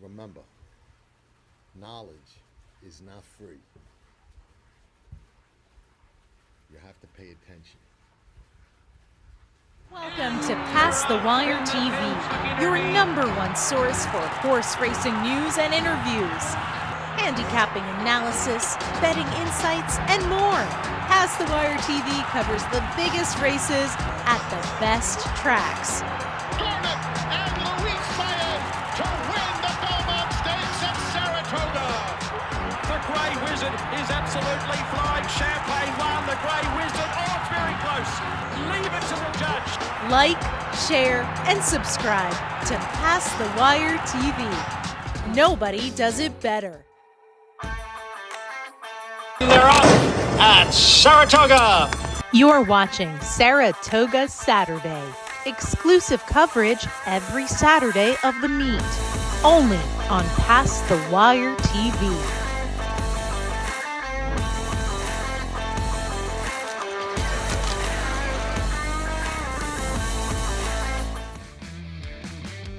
Remember, knowledge is not free. You have to pay attention. Welcome to Pass the Wire TV, your #1 source for horse racing news and interviews, handicapping analysis, betting insights, and more. Pass the Wire TV covers the biggest races at the best tracks. Garnet and Luis Saez to win the Belmonte Stakes at Saratoga. The Grey Wizard is absolutely flying. Champagne won. The Grey Wizard. Oh, it's very close. Leave it to the judge. Like, share, and subscribe to Pass the Wire TV. Nobody does it better. They're off at Saratoga. You're watching Saratoga Saturday. Exclusive coverage every Saturday of the meet. Only on Pass the Wire TV.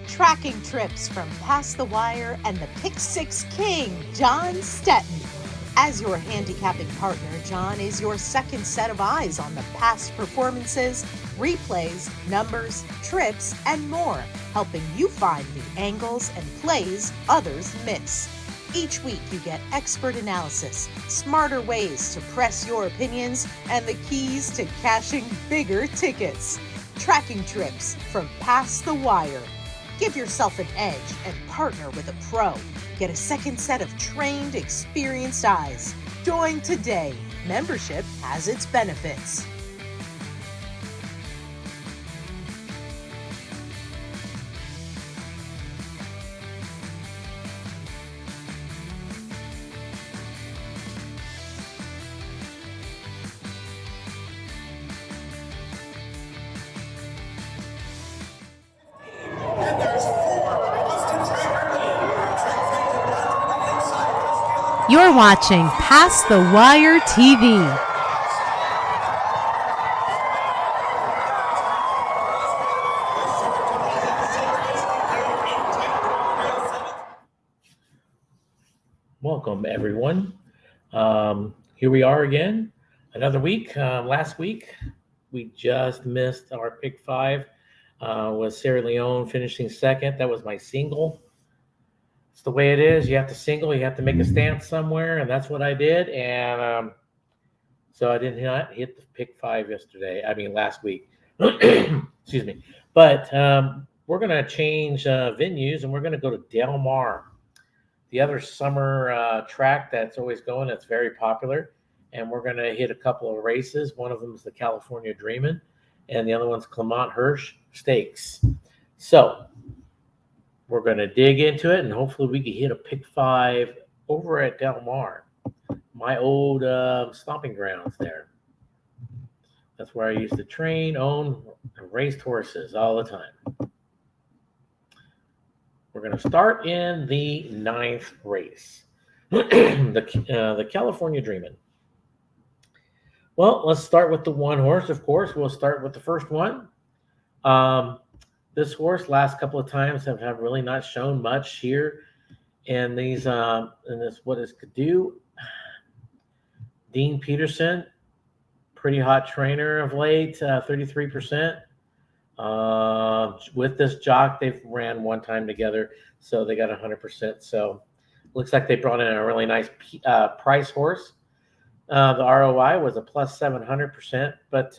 Tracking trips from Pass the Wire and the Pick Six King, John Stetton. As your handicapping partner, John is your second set of eyes on the past performances, replays, numbers, trips, and more, helping you find the angles and plays others miss. Each week you get expert analysis, smarter ways to press your opinions, and the keys to cashing bigger tickets. Tracking trips from Pass the Wire. Give yourself an edge and partner with a pro. Get a second set of trained, experienced eyes. Join today. Membership has its benefits. You're watching Pass the Wire TV. Welcome, everyone. Here we are again, another week. Last week, we just missed our pick 5 with Sierra Leone finishing second. That was my single. It's the way it is. You have to single. You have to make a stance somewhere, and that's what I did. And so I did not hit the pick 5 last week. Excuse me. But we're going to change venues, and we're going to go to Del Mar, the other summer track that's always going. That's very popular. And we're going to hit a couple of races. One of them is the California Dreamin, and the other one's Clement Hirsch Stakes. So we're going to dig into it, and hopefully we can hit a pick 5 over at Del Mar, my old stomping grounds there. That's where I used to train, own, and race horses all the time. We're going to start in the 9th race, the California Dreamin. Well, let's start with the one horse, of course. We'll start with the first one. This horse, last couple of times, have really not shown much here in these in this what is could do. Dean Peterson, pretty hot trainer of late, 33%. With this jock, they've ran one time together, so they got 100%. So looks like they brought in a really nice price horse. The ROI was a plus 700%, but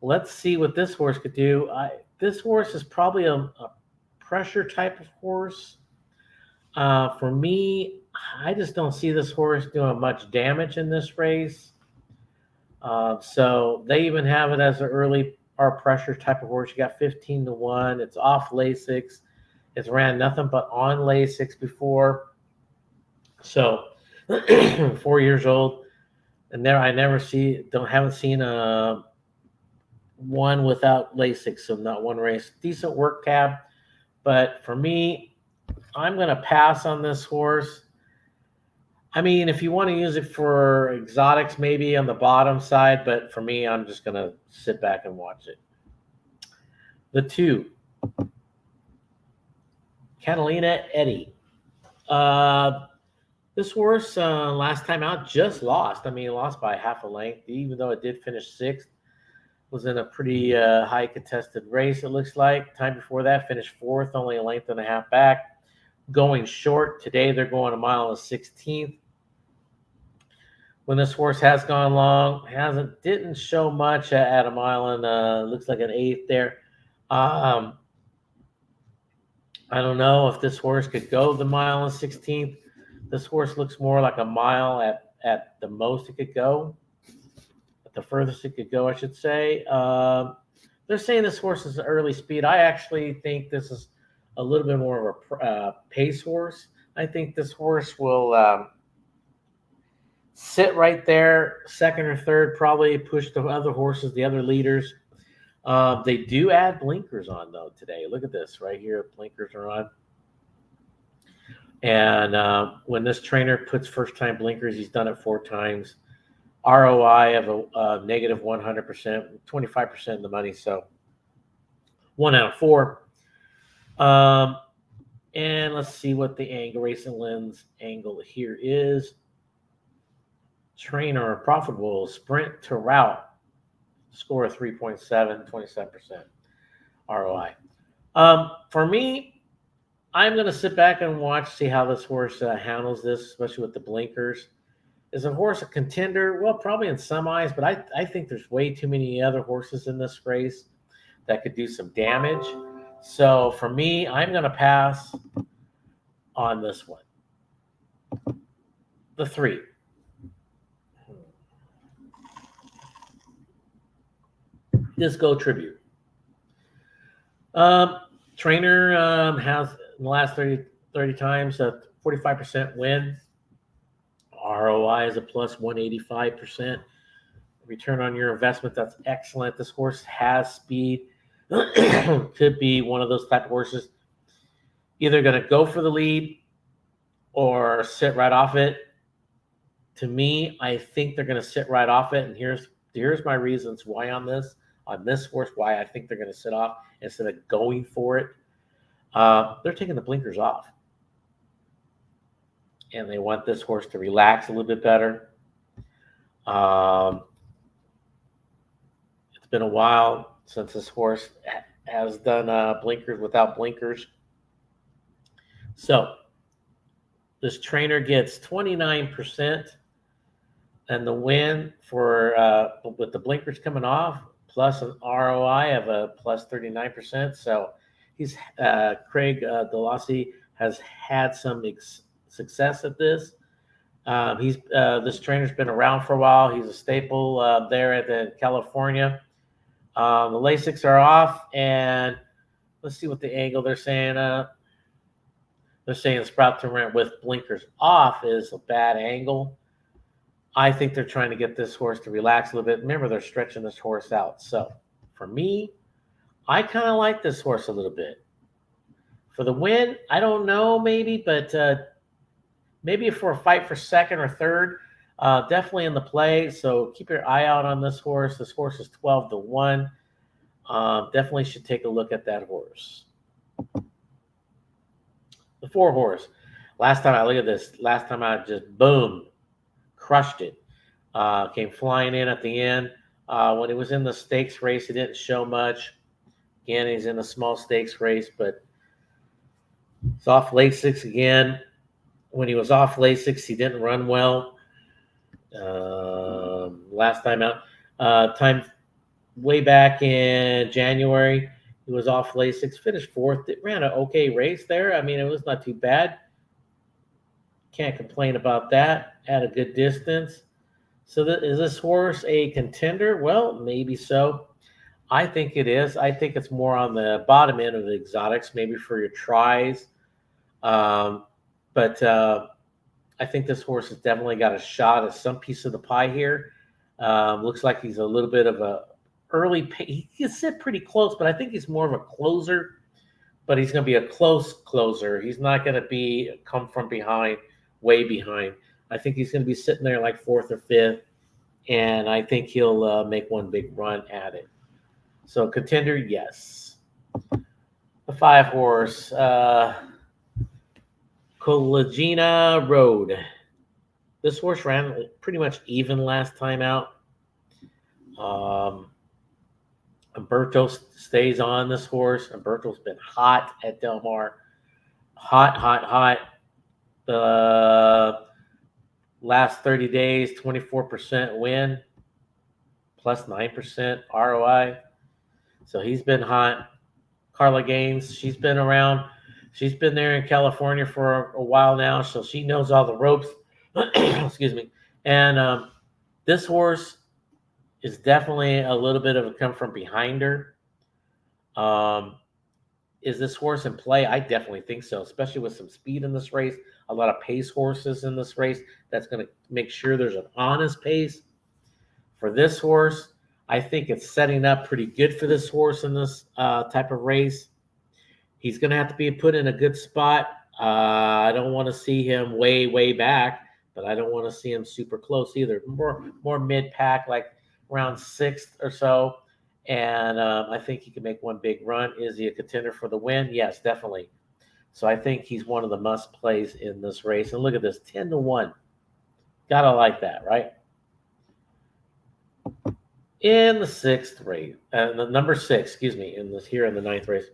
let's see what this horse could do. This horse is probably a pressure type of horse. For me, I just don't see this horse doing much damage in this race. So they even have it as an early pressure type of horse. You got 15-1. It's off Lasix. It's ran nothing but on Lasix before. So 4 years old. And there I haven't seen a one without Lasix, so not one race. Decent work tab, but for me, I'm going to pass on this horse. I mean, if you want to use it for exotics, maybe on the bottom side, but for me, I'm just going to sit back and watch it. The 2, Catalina Eddie. This horse last time out just lost. I mean, he lost by half a length, even though it did finish sixth. Was in a pretty high contested race, it looks like. Time before that, finished fourth, only a length and a half back. Going short. Today, they're going a mile and 16th. When this horse has gone long, didn't show much at a mile and looks like an eighth there. I don't know if this horse could go the mile and 16th. This horse looks more like a mile at the most it could go. At the furthest it could go, I should say. They're saying this horse is an early speed. I actually think this is a little bit more of a pace horse. I think this horse will sit right there, second or third, probably push the other horses, the other leaders. They do add blinkers on, though, today. Look at this right here. Blinkers are on. And when this trainer puts first-time blinkers, he's done it 4 times. ROI of a negative 100%, 25% of the money. So 1 out of 4. And let's see what the angle, race and lens angle here is. Trainer profitable sprint to route. Score of 3.7, 27% ROI. For me, I'm going to sit back and watch, see how this horse handles this, especially with the blinkers. Is a horse a contender? Well, probably in some eyes, but I think there's way too many other horses in this race that could do some damage. So for me, I'm going to pass on this one. The 3. Disco Tribute. Trainer has in the last 30 times a 45% win. ROI is a plus 185%. Return on your investment, that's excellent. This horse has speed. Could be one of those type of horses. Either going to go for the lead or sit right off it. To me, I think they're going to sit right off it. And here's my reasons why on this horse, why I think they're going to sit off instead of going for it. They're taking the blinkers off. And they want this horse to relax a little bit better. It's been a while since this horse has done blinkers without blinkers. So this trainer gets 29%, and the win for with the blinkers coming off, plus an ROI of a plus 39%. So he's Craig Delassie has had some success at this. This trainer's been around for a while. He's a staple there at the California. The Lasix are off, and let's see what the angle they're saying. They're saying Sprout to Rent with blinkers off is a bad angle. I think they're trying to get this horse to relax a little bit. Remember, they're stretching this horse out. So for me, I kind of like this horse a little bit. For the win, I don't know, maybe, but maybe for a fight for second or third, definitely in the play. So keep your eye out on this horse. This horse is 12-1. Definitely should take a look at that horse. The 4 horse. Last time I just boom, crushed it. Came flying in at the end. When he was in the stakes race, he didn't show much. Again, he's in a small stakes race, but it's off Lasix again. When he was off Lasix, he didn't run well. Last time out, way back in January, he was off Lasix, finished 4th. It ran an okay race there. I mean, it was not too bad. Can't complain about that. At a good distance. So is this horse a contender? Well, maybe so. I think it is. I think it's more on the bottom end of the exotics, maybe for your tries. But I think this horse has definitely got a shot at some piece of the pie here. Looks like he's a little bit of a early. He can sit pretty close, but I think he's more of a closer. But he's going to be a close closer. He's not going to come from behind, way behind. I think he's going to be sitting there like 4th or 5th, and I think he'll make one big run at it. So contender, yes. The 5 horse. Colagina Road. This horse ran pretty much even last time out. Umberto stays on this horse. Umberto's been hot at Del Mar. Hot. The last 30 days, 24% win, plus 9% ROI. So he's been hot. Carla Gaines, she's been around. She's been there in California for a while now, so she knows all the ropes. Excuse me. And this horse is definitely a little bit of a come from behind her. Is this horse in play? I definitely think so, especially with some speed in this race. A lot of pace horses in this race. That's going to make sure there's an honest pace. For this horse, I think it's setting up pretty good for this horse in this type of race. He's going to have to be put in a good spot. I don't want to see him way back, but I don't want to see him super close either. More mid-pack, like around 6th or so. And I think he can make one big run. Is he a contender for the win? Yes, definitely. So I think he's one of the must plays in this race. And look at this, 10-1. Gotta like that, right? In the 6th race, the number 6, excuse me, in the 9th race.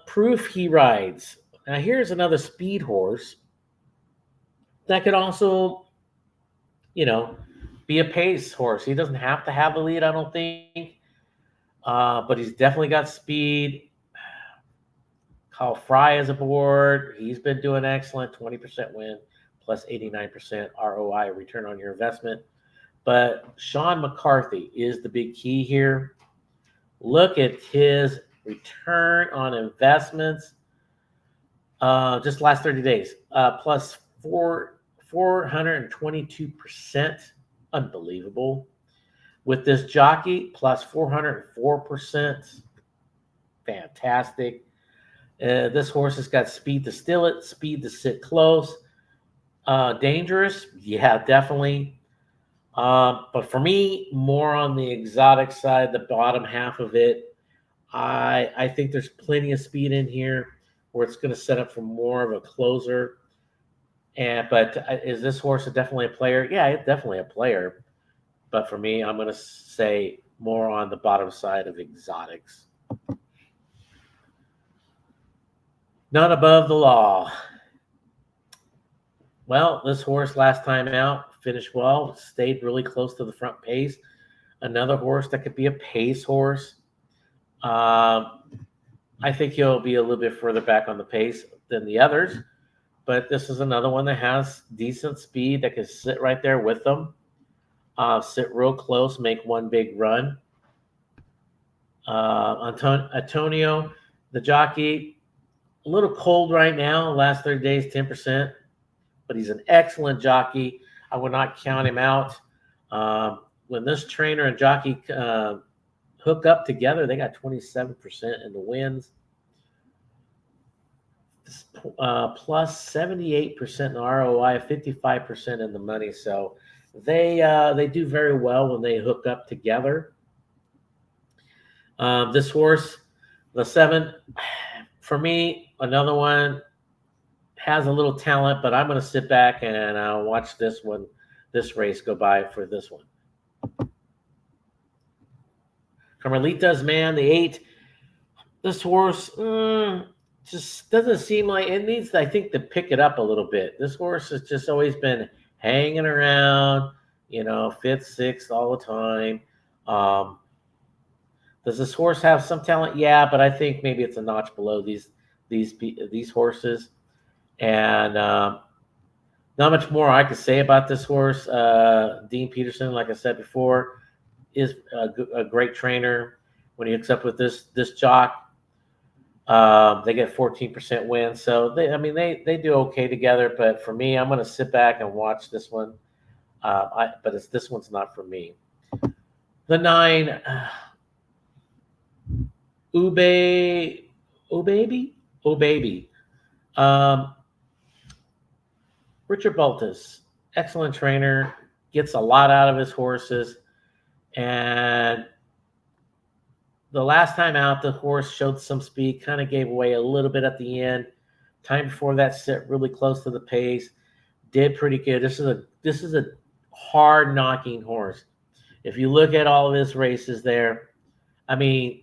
Proof He Rides. Now here's another speed horse that could also, be a pace horse. He doesn't have to have the lead, I don't think, but he's definitely got speed. Kyle Fry is aboard. He's been doing excellent, 20% win, plus 89% ROI, return on your investment. But Sean McCarthy is the big key here. Look at his return on investments just last 30 days, plus 422%. Unbelievable. With this jockey, plus 404%. Fantastic. This horse has got speed to steal it, speed to sit close. Dangerous? Yeah, definitely. But for me, more on the exotic side, the bottom half of it. I think there's plenty of speed in here where it's going to set up for more of a closer. But is this horse definitely a player? Yeah, it's definitely a player. But for me, I'm going to say more on the bottom side of exotics. Not above the law. Well, this horse last time out finished well, stayed really close to the front pace. Another horse that could be a pace horse. I think he'll be a little bit further back on the pace than the others. But this is another one that has decent speed that can sit right there with them. Sit real close, make one big run. Antonio, the jockey, a little cold right now. Last 30 days, 10%. But he's an excellent jockey. I would not count him out. When this trainer and jockey hook up together, they got 27% in the wins. Plus 78% in ROI, 55% in the money. So they do very well when they hook up together. This horse, the 7, for me, another one has a little talent, but I'm going to sit back and watch this race go by for this one. Carmelita's Man, the 8. This horse just doesn't seem like it needs, I think, to pick it up a little bit. This horse has just always been hanging around, 5th, 6th all the time. Does this horse have some talent? Yeah, but I think maybe it's a notch below these horses. And not much more I could say about this horse. Dean Peterson, like I said before, is a great trainer. When he hooks up with this jock, they get 14% win. So they do okay together. But for me, I'm going to sit back and watch this one. But this one's not for me. The 9, Oh Baby. Richard Baltus, excellent trainer, gets a lot out of his horses. And the last time out, the horse showed some speed, kind of gave away a little bit at the end. Time before that, sit really close to the pace. Did pretty good. This is a hard knocking horse. If you look at all of his races there, I mean,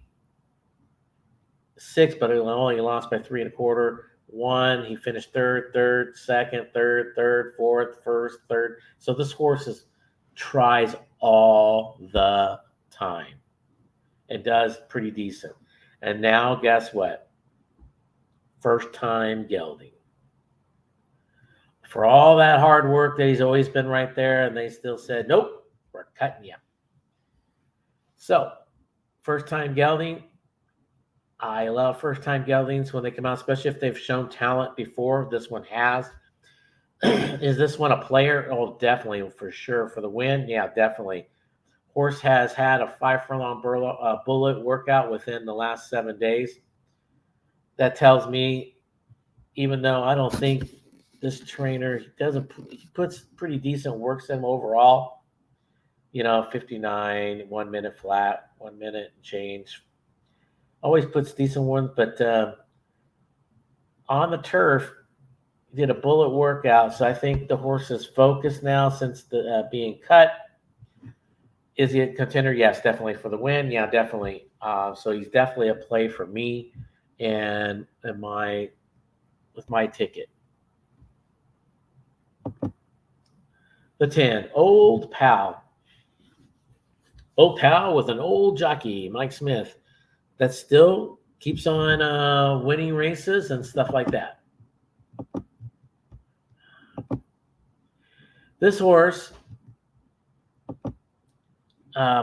6, but he only lost by 3 1/4. 1, he finished third, second, third, fourth, first, third. So this horse tries all the time and does pretty decent. And now, guess what? First time gelding. For all that hard work that he's always been right there, and they still said, nope, we're cutting you. So, first time gelding. I love first time geldings when they come out, especially if they've shown talent before. This one has. Is this one a player? Oh, definitely, for sure. For the win? Yeah, definitely. Horse has had a 5 furlong bullet workout within the last 7 days. That tells me, even though I don't think this trainer he puts pretty decent works in overall. 59, 1 minute flat, 1 minute and change. Always puts decent ones, but on the turf, he did a bullet workout. So I think the horse is focused now since the being cut. Is he a contender? Yes, definitely for the win. Yeah, definitely. So he's definitely a play for me and with my ticket. The 10, Old Pal. Old Pal with an old jockey, Mike Smith, that still keeps on winning races and stuff like that. This horse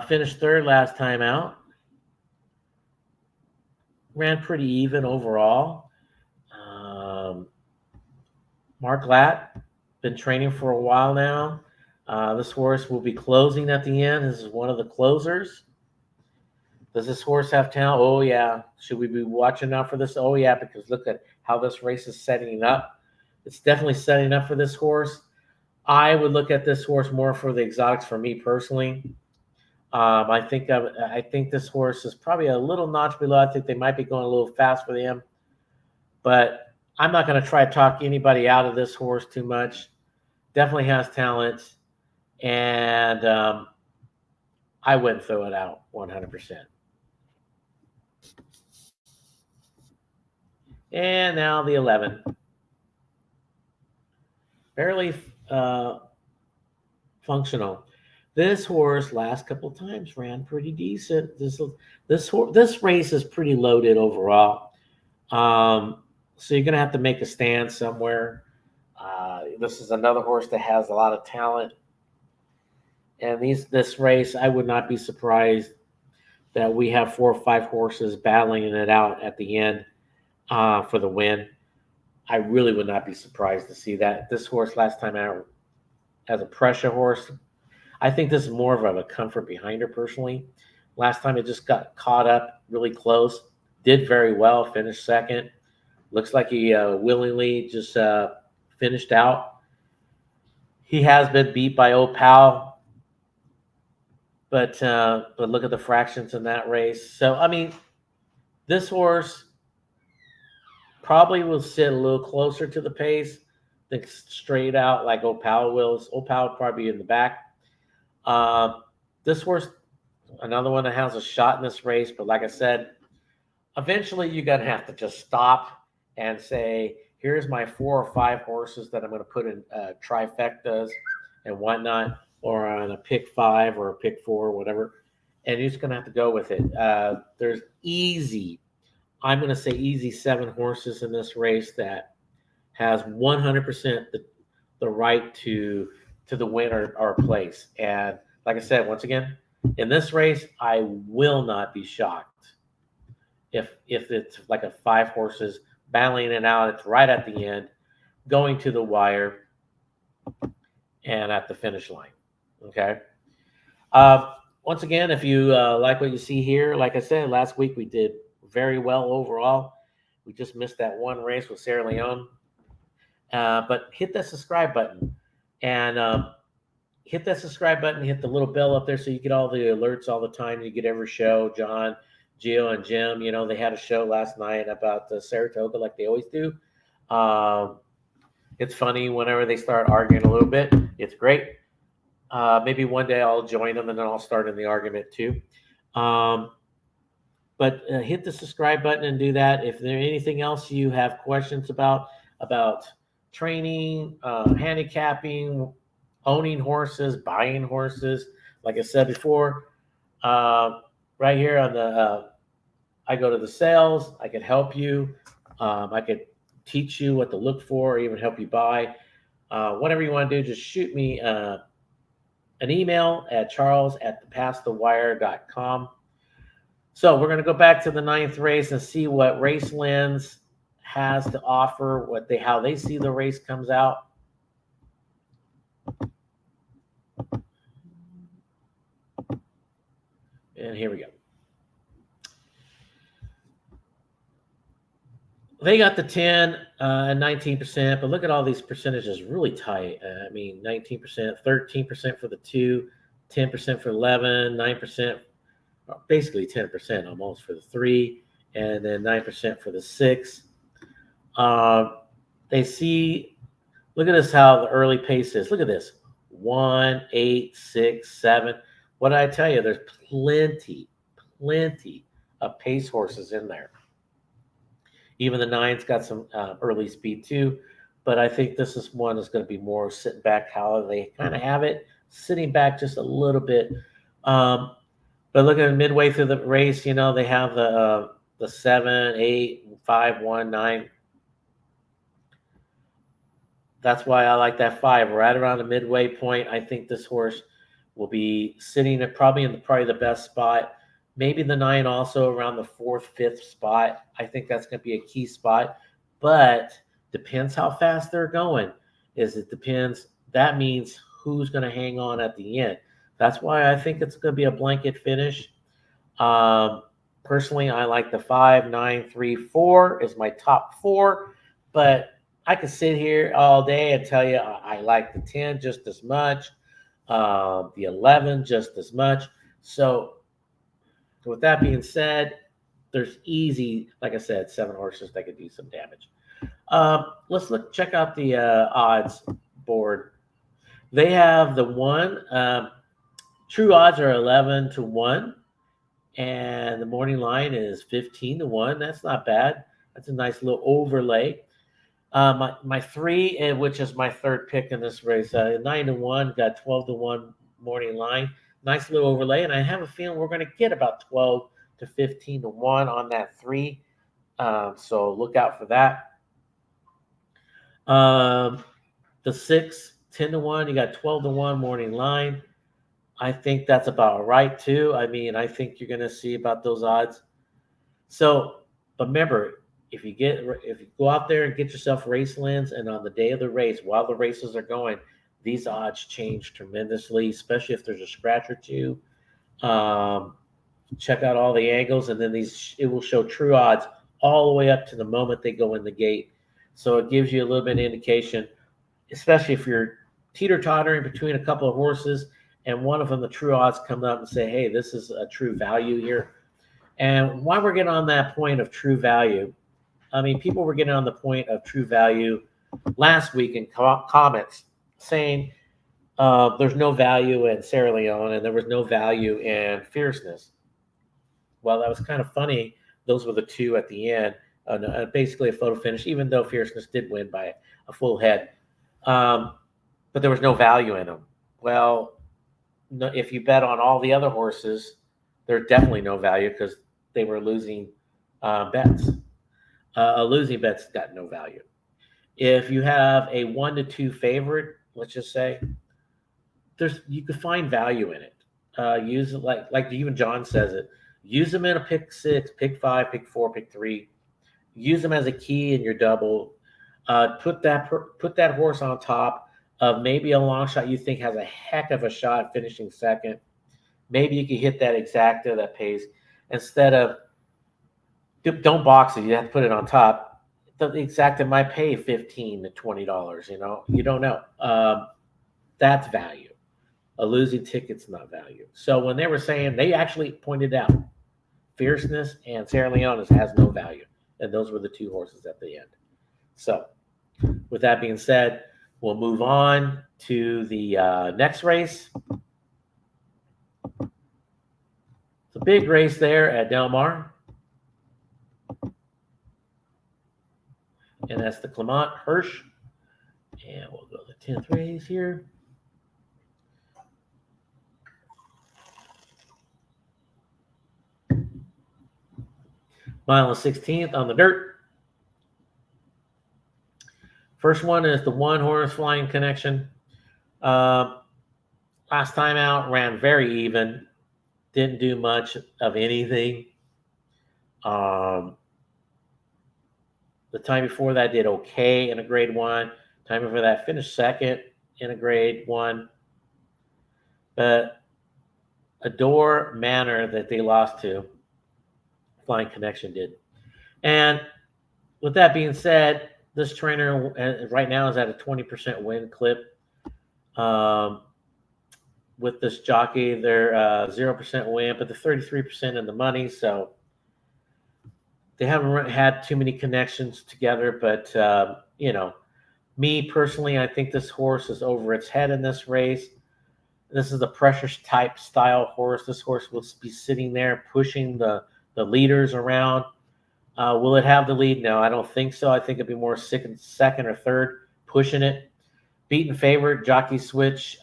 finished 3rd last time out. Ran pretty even overall. Mark Latt, been training for a while now. This horse will be closing at the end. This is one of the closers. Does this horse have talent? Oh, yeah. Should we be watching out for this? Oh, yeah, because look at how this race is setting up. It's definitely setting up for this horse. I would look at this horse more for the exotics for me personally. I think this horse is probably a little notch below. I think they might be going a little fast for him. But I'm not going to try to talk anybody out of this horse too much. Definitely has talent. And I wouldn't throw it out 100%. And now the 11. Barely functional. This horse last couple times ran pretty decent. This race is pretty loaded overall. So you're going to have to make a stand somewhere. This is another horse that has a lot of talent. And this race, I would not be surprised that we have 4 or 5 horses battling it out at the end for the win. I really would not be surprised to see that. This horse last time out as a pressure horse, I think this is more of a comfort behinder personally. Last time it just got caught up really close. Did very well, finished 2nd. Looks like he willingly just finished out. He has been beat by Old Pal. But look at the fractions in that race. So, I mean, this horse probably will sit a little closer to the pace than straight out like Old Pal will. Old Pal will probably be in the back. This horse, another one that has a shot in this race. But like I said, eventually you're going to have to just stop and say, here's my 4 or 5 horses that I'm going to put in trifectas and whatnot, or on a pick 5 or a pick 4 or whatever. And you're just going to have to go with it. There's I'm going to say easy 7 horses in this race that has 100% the right to the win or place. And like I said, once again, in this race, I will not be shocked if it's like a 5 horses battling it out. It's right at the end, going to the wire, and at the finish line. Okay. Once again, if you like what you see here, like I said, last week we did very well overall. We just missed that one race with Sierra Leone. But hit that subscribe button and hit that subscribe button, hit the little bell up there so you get all the alerts all the time. You get every show. John, Gio, and Jim, they had a show last night about Saratoga like they always do. It's funny whenever they start arguing a little bit. It's great. Maybe one day I'll join them and then I'll start in the argument too. But hit the subscribe button and do that. If there's anything else you have questions about training, handicapping, owning horses, buying horses, like I said before, right here on the, I go to the sales. I could help you. I could teach you what to look for, or even help you buy. Whatever you want to do, just shoot me an email at charles@thepastthewire.com. So we're going to go back to the 9th race and see what Race Lens has to offer, how they see the race comes out. And here we go. They got the 10 and 19%, but look at all these percentages, really tight. I mean, 19%, 13% for the 2, 10% for 11, 9%, basically 10% almost for the 3, and then 9% for the 6. They see, look at this, how the early pace is. Look at this, 1, 8, 6, 7. What did I tell you? There's plenty of pace horses in there. Even the 9's got some early speed too, but I think this is one that's going to be more sitting back, how they kind of have it, sitting back just a little bit. But look at midway through the race, you know, they have the 7, 8, 5, 1, 9. That's why I like that 5. Right around the midway point, I think this horse will be sitting at probably the best spot. Maybe the 9 also around the 4th, 5th spot. I think that's going to be a key spot, but depends how fast they're going. It depends. That means who's going to hang on at the end. That's why I think it's going to be a blanket finish. Personally, I like the 5, 9, 3, 4 is my top 4, but I could sit here all day and tell you I like the 10 just as much, the 11 just as much. So with that being said, there's easy, like I said, 7 horses that could do some damage. Let's check out the odds board. They have the 1. True odds are 11-1, and the morning line is 15-1. That's not bad. That's a nice little overlay. My 3, which is my 3rd pick in this race, 9-1, got 12-1 morning line. Nice little overlay, and I have a feeling we're going to get about 12 to 15-1 on that 3. So look out for that. The 6, 10-1, you got 12-1 morning line. I think that's about right too. I mean, I think you're going to see about those odds. So, but remember, if you go out there and get yourself Race Lens, and on the day of the race, while the races are going, these odds change tremendously, especially if there's a scratch or two. Check out all the angles, and then it will show true odds all the way up to the moment they go in the gate. So it gives you a little bit of indication, especially if you're teeter-tottering between a couple of horses, and one of them, the true odds, come up and say, hey, this is a true value here. And why we're getting on that point of true value, I mean, people were getting on the point of true value last week in comments, saying there's no value in Sierra Leone and there was no value in Fierceness. Well, that was kind of funny. Those were the 2 at the end, basically a photo finish, even though Fierceness did win by a full head. But there was no value in them. Well, if you bet on all the other horses, there's definitely no value because they were losing bets. A losing bet's got no value. If you have a 1-2 favorite, let's just say, you could find value in it. Use it like even John says it. Use them in a pick 6, pick 5, pick 4, pick 3. Use them as a key in your double. Put that horse on top of maybe a long shot you think has a heck of a shot at finishing second. Maybe you can hit that exacta that pays. Instead of, don't box it. You have to put it on top. The exacta might pay $15 to $20. You know, you don't know. That's value. A losing ticket's not value. So when they were saying, they actually pointed out Fierceness and Sierra Leone has no value, and those were the 2 horses at the end. So with that being said, we'll move on to the next race. It's a big race there at Del Mar. And that's the Clement Hirsch. And we'll go to the 10th race here. Mile and 16th on the dirt. First one is the one horse Flying Connection. Last time out, ran very even. Didn't do much of anything. The time before that did okay in a grade 1. Time before that finished second in a grade 1. But Adore Manor that they lost to, Flying Connection did. And with that being said, this trainer right now is at a 20% win clip. With this jockey, they're 0% win, but they're 33% in the money. So they haven't had too many connections together. But, you know, me personally, I think this horse is over its head in this race. This is a pressure type style horse. This horse will be sitting there pushing the leaders around. Will it have the lead? No, I don't think so. I think it'd be more second or third pushing it. Beaten favorite, jockey switch.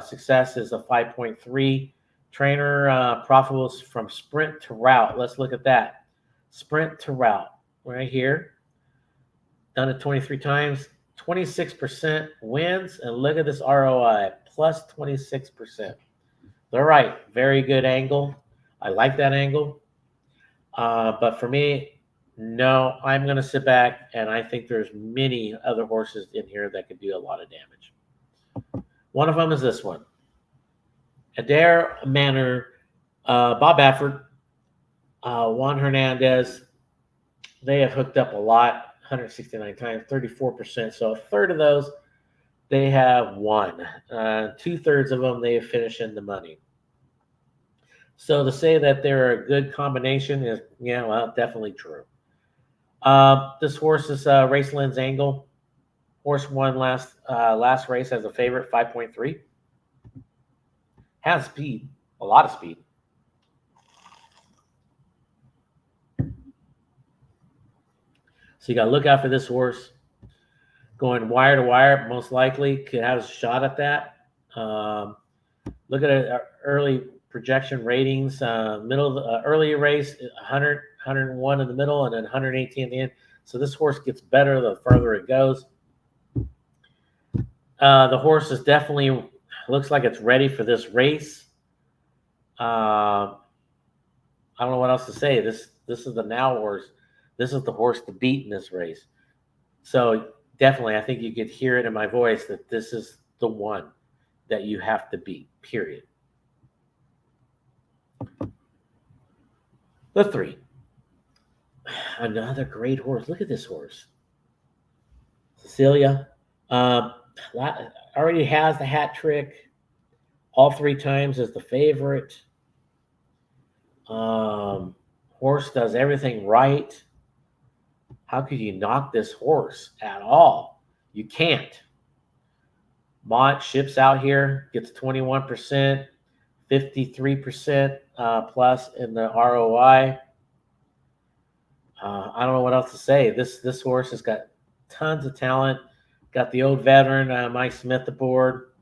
Success is a 5.3. Trainer profitable from sprint to route. Let's look at that. Sprint to route right here. Done it 23 times. 26% wins. And look at this ROI, plus 26%. All right, very good angle. I like that angle. But for me, no, I'm going to sit back, and I think there's many other horses in here that could do a lot of damage. One of them is this one. Adore Manor, Bob Baffert, Juan Hernandez. They have hooked up a lot, 169 times, 34%. So a third of those, they have won. 2/3 of them, they have finished in the money. So to say that they're a good combination is, yeah, well, definitely true. This horse is Raceland's Angle. Horse won last race as a favorite, 5.3. Has speed, a lot of speed. So you got to look out for this horse. Going wire to wire, most likely could have a shot at that. Look at our early projection ratings. Middle of the early race, 100, 101 in the middle, and then 118 at the end. So this horse gets better the further it goes. The horse is definitely looks like it's ready for this race. I don't know what else to say. This is the now horse. This is the horse to beat in this race. So definitely, I think you could hear it in my voice that this is the one that you have to beat, period. The 3. Another great horse. Look at this horse. Cecilia. Already has the hat trick. All 3 times as the favorite. Horse does everything right. How could you knock this horse at all? You can't. Mott ships out here, gets 21%, 53% plus in the ROI. I don't know what else to say. This horse has got tons of talent. Got the old veteran Mike Smith aboard.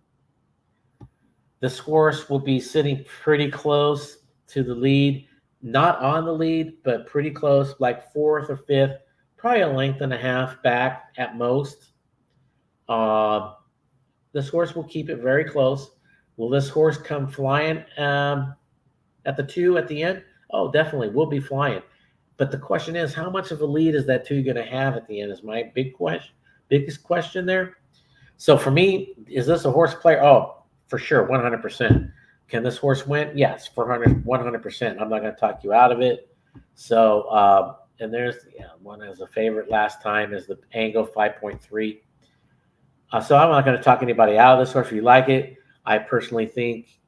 This horse will be sitting pretty close to the lead. Not on the lead, but pretty close, like 4th or 5th. Probably a length and a half back at most. This horse will keep it very close. Will this horse come flying at the 2 at the end? Oh, definitely will be flying. But the question is, how much of a lead is that 2 going to have at the end is my biggest question there. So for me, is this a horse player? Oh, for sure, 100%. Can this horse win? Yes, 100%. I'm not going to talk you out of it. So, and there's one as a favorite last time is the Angle 5.3. So I'm not going to talk anybody out of this horse. If you like it, I personally think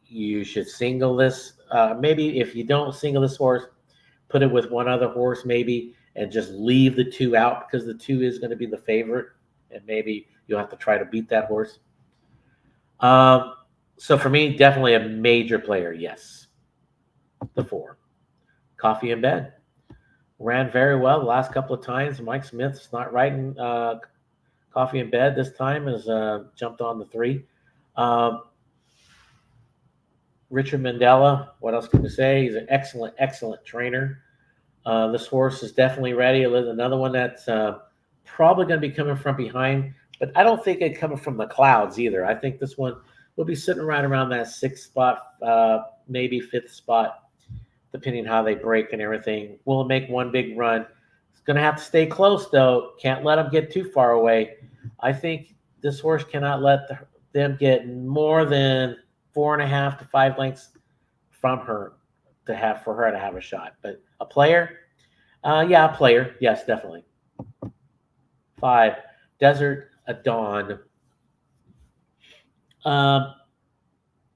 you should single this. Maybe if you don't single this horse, put it with one other horse maybe, and just leave the 2 out because the 2 is going to be the favorite. and maybe you'll have to try to beat that horse. So for me, definitely a major player, yes. The 4. Coffee in Bed. Ran very well the last couple of times. Mike Smith's not riding Coffee in Bed this time, has jumped on the 3. Richard Mandela, what else can we say? He's an excellent, excellent trainer. This horse is definitely ready. Another one that's probably going to be coming from behind, but I don't think it's coming from the clouds either. I think this one will be sitting right around that 6th spot, maybe 5th spot, depending on how they break and everything. Will it make one big run? It's going to have to stay close, though. Can't let them get too far away. I think this horse cannot let them get more than 4.5 to 5 lengths from her for her to have a shot. But a player? Yeah, a player. Yes, definitely. 5, Desert Dawn.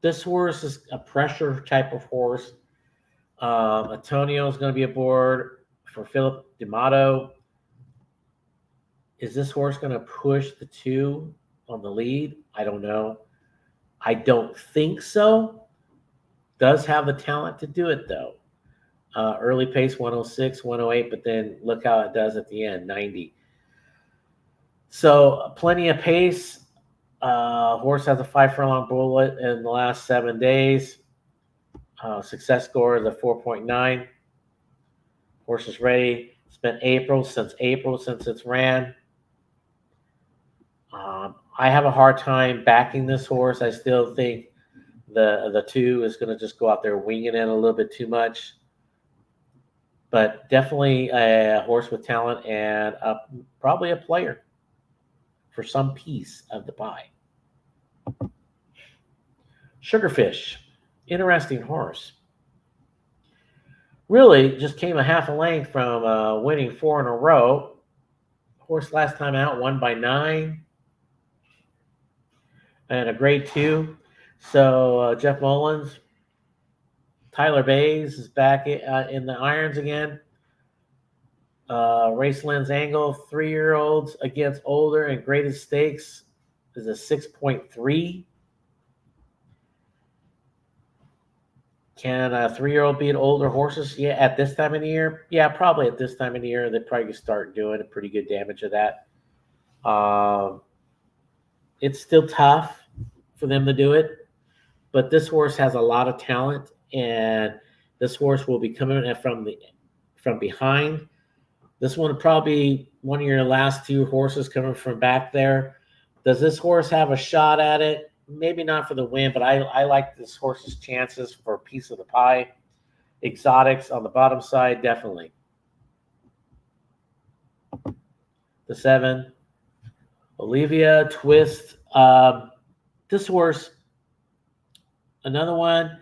This horse is a pressure type of horse. Antonio is going to be aboard for Philip D'Amato. Is this horse going to push the 2 on the lead? I don't know. I don't think so. Does have the talent to do it, though. Early pace 106, 108, but then look how it does at the end, 90. So plenty of pace. Horse has a 5 furlong bullet in the last 7 days. Success score is a 4.9. Horse is ready. It's been April since it's ran. I have a hard time backing this horse. I still think the 2 is going to just go out there winging it a little bit too much. But definitely a horse with talent and probably a player for some piece of the pie. Sugarfish, interesting horse. Really just came a half a length from winning 4 in a row. Horse last time out won by 9 and a grade 2. So Jeff Mullins, Tyler Bays is back in the irons again. Raceland's Angle, 3-year-olds against older and graded stakes is a 6.3. Can a 3-year-old beat older horses? Yeah, at this time of the year? Yeah, probably at this time of the year. They probably could start doing a pretty good damage of that. It's still tough for them to do it, but this horse has a lot of talent, and this horse will be coming in from behind. This one will probably be one of your last 2 horses coming from back there. Does this horse have a shot at it? Maybe not for the win, but I like this horse's chances for a piece of the pie. Exotics on the bottom side, definitely. The 7, Olivia Twist. This horse, another one,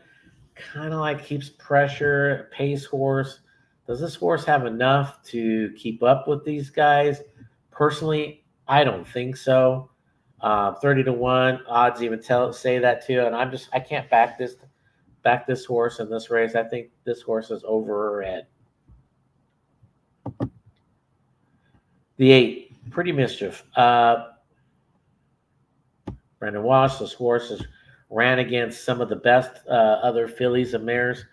kind of like keeps pressure, pace horse. Does this horse have enough to keep up with these guys? Personally, I don't think so. 30-1 odds even say that too, and I can't back this horse in this race. I think this horse is over her head. The 8, Pretty Mischief. Brandon Walsh. This horse ran against some of the best other fillies and mares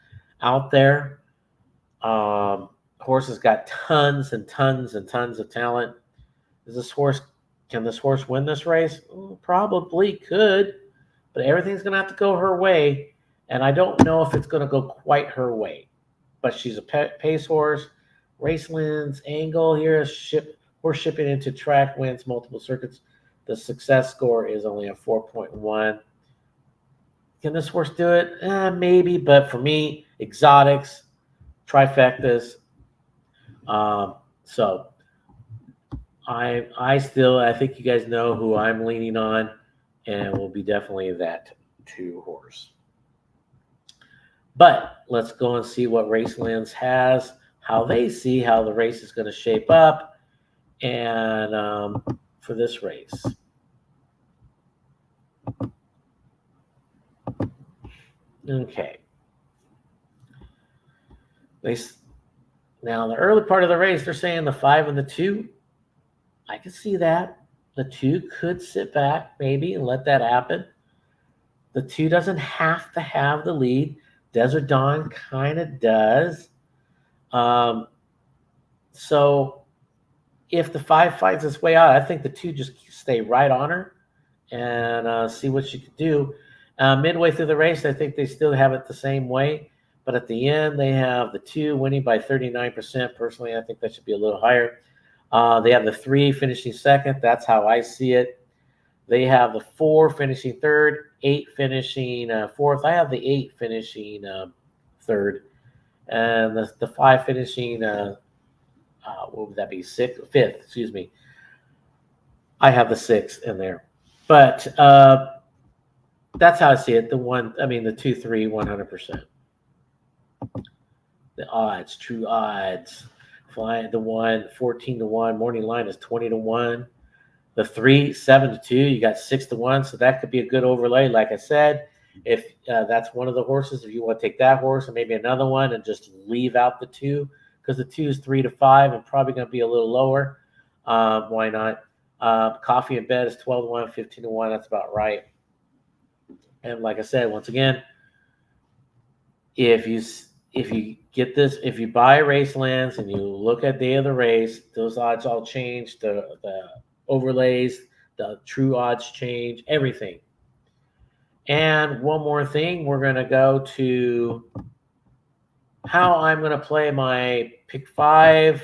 out there. Horse has got tons and tons and tons of talent. Can this horse win this race? Probably could, but everything's going to have to go her way, and I don't know if it's going to go quite her way. But she's a pace horse. Raceland's Angle here is horse shipping into track, wins multiple circuits. The success score is only a 4.1. Can this horse do it? Maybe, but for me, exotics, trifectas. So I think you guys know who I'm leaning on, and it will be definitely that 2 horse. But let's go and see what Racelands has, how they see how the race is going to shape up, and for this race. Okay. Now, the early part of the race, they're saying the 5 and the 2. I can see that. The 2 could sit back maybe and let that happen. The 2 doesn't have to have the lead. Desert Dawn kind of does. So if the 5 fights its way out, I think the 2 just stay right on her and see what she could do. Midway through the race, I think they still have it the same way. But at the end, they have the 2 winning by 39%. Personally, I think that should be a little higher. They have the 3 finishing second. That's how I see it. They have the 4 finishing third, 8 finishing fourth. I have the 8 finishing third, and the 5 finishing, what would that be, fifth, excuse me. I have the 6 in there. But that's how I see it. The 2, 3, 100%. The odds, true odds. Flying the 1, 14-1. Morning line is 20-1. The 3, 7-2. You got 6-1. So that could be a good overlay. Like I said, if that's one of the horses, if you want to take that horse and maybe another one and just leave out the 2, because the 2 is 3-5 and probably going to be a little lower. Why not? Coffee in bed is 12-1, 15-1. That's about right. And like I said, once again, if you get this, if you buy Racelands and you look at day of the race, those odds all change. The overlays, the true odds change, everything. And one more thing, we're going to go to how I'm going to play my pick 5.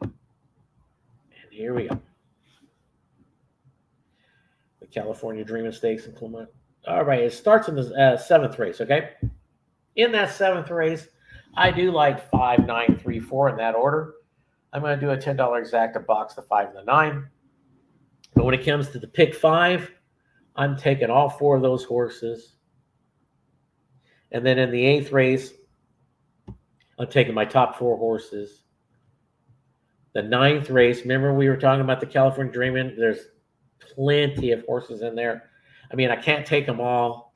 And here we go. The California Dreamin Stakes in Clement. All right, it starts in the 7th race, okay? In that 7th race, I do like 5, 9, 3, 4 in that order. I'm going to do a $10 exacta box, the 5 and the 9. But when it comes to the pick 5, I'm taking all 4 of those horses. And then in the 8th race, I'm taking my top 4 horses. The 9th race, remember we were talking about the California Dreamin? There's plenty of horses in there. I mean, I can't take them all.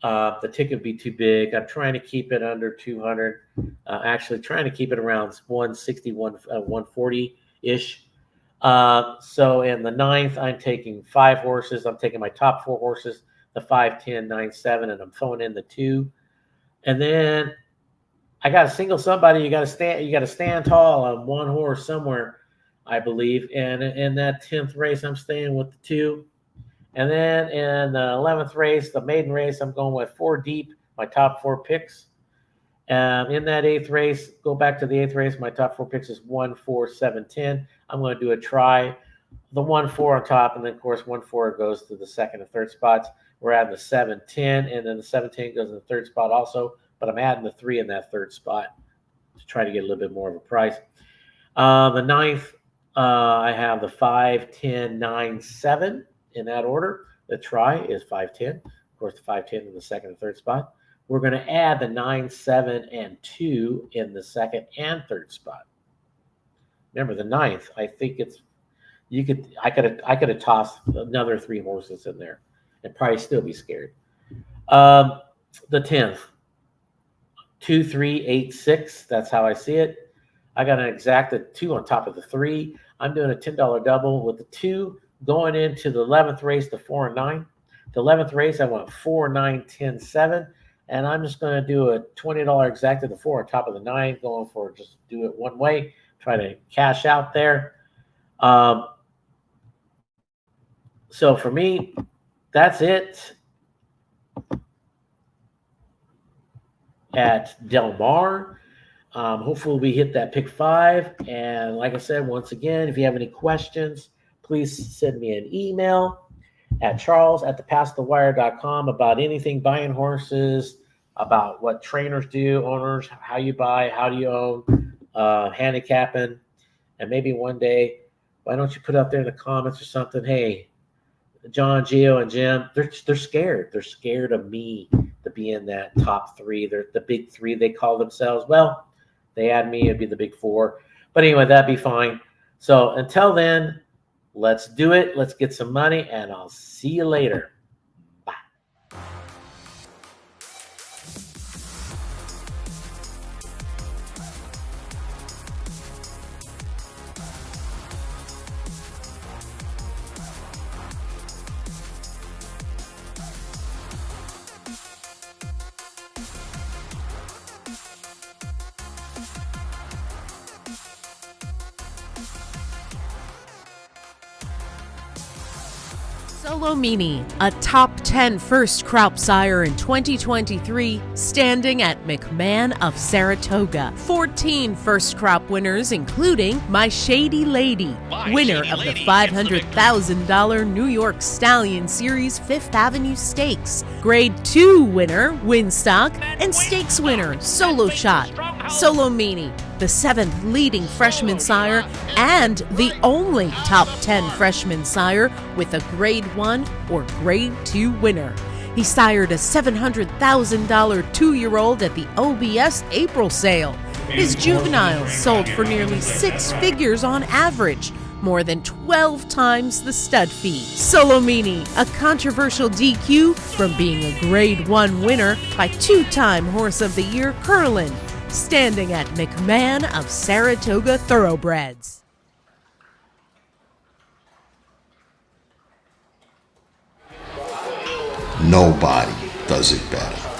The ticket would be too big. I'm trying to keep it under 200. Actually, trying to keep it around 160, 140-ish. So in the 9th, I'm taking 5 horses. I'm taking my top 4 horses, the 5, 10, 9, 7, and I'm throwing in the 2. And then I got to single somebody. You got to stand tall on one horse somewhere, I believe. And in that 10th race, I'm staying with the 2. And then in the 11th race, the maiden race, I'm going with 4 deep, my top 4 picks. In that 8th race, go back to the 8th race, my top 4 picks is 1, 4, 7, 10. I'm going to do a try. The 1, 4 on top, and then, of course, 1, 4 goes to the 2nd and 3rd spots. We're adding the 7, 10, and then the 7, 10 goes in the 3rd spot also. But I'm adding the 3 in that 3rd spot to try to get a little bit more of a price. The 9th, I have the 5, 10, 9, 7. In that order. The try is 5, 10. Of course, the 5, 10 in the 2nd and 3rd spot. We're going to add the 9, 7, and 2 in the 2nd and 3rd spot. Remember, the 9th, I think I could have tossed another 3 horses in there and probably still be scared. The 10th, 2, 3, 8, 6. That's how I see it. I got an exacta 2 on top of the 3. I'm doing a $10 double with the 2. Going into the 11th race, the 4 and 9. The 11th race, I went 4, 9, 10, 7. And I'm just going to do a $20 exacta, the 4 on top of the 9, going for just do it one way, try to cash out there. So for me, that's it at Del Mar. Hopefully we hit that pick 5. And like I said, once again, if you have any questions, please send me an email at charles@thepastthewire.com about anything buying horses, about what trainers do, owners, how you buy, how do you own, handicapping. And maybe one day, why don't you put out there in the comments or something, hey, John, Gio, and Jim, they're scared. They're scared of me to be in that top 3. They're the big 3 they call themselves. Well, they add me, it'd be the big 4. But anyway, that'd be fine. So until then, let's do it. Let's get some money, and I'll see you later. Bye. Solomini, a top 10 first crop sire in 2023, standing at McMahon of Saratoga. 14 first crop winners, including My Shady Lady, winner of the $500,000 New York Stallion Series 5th Avenue Stakes, Grade 2 winner Winstock, and Stakes winner Solo Shot. Solomini, the 7th leading freshman sire and the only top 10 freshman sire with a Grade 1 or Grade 2 winner. He sired a $700,000 two-year-old at the OBS April sale. His juveniles sold for nearly 6 figures on average, more than 12 times the stud fee. Solomini, a controversial DQ from being a Grade 1 winner by 2-time Horse of the Year Curlin, standing at McMahon of Saratoga Thoroughbreds. Nobody does it better.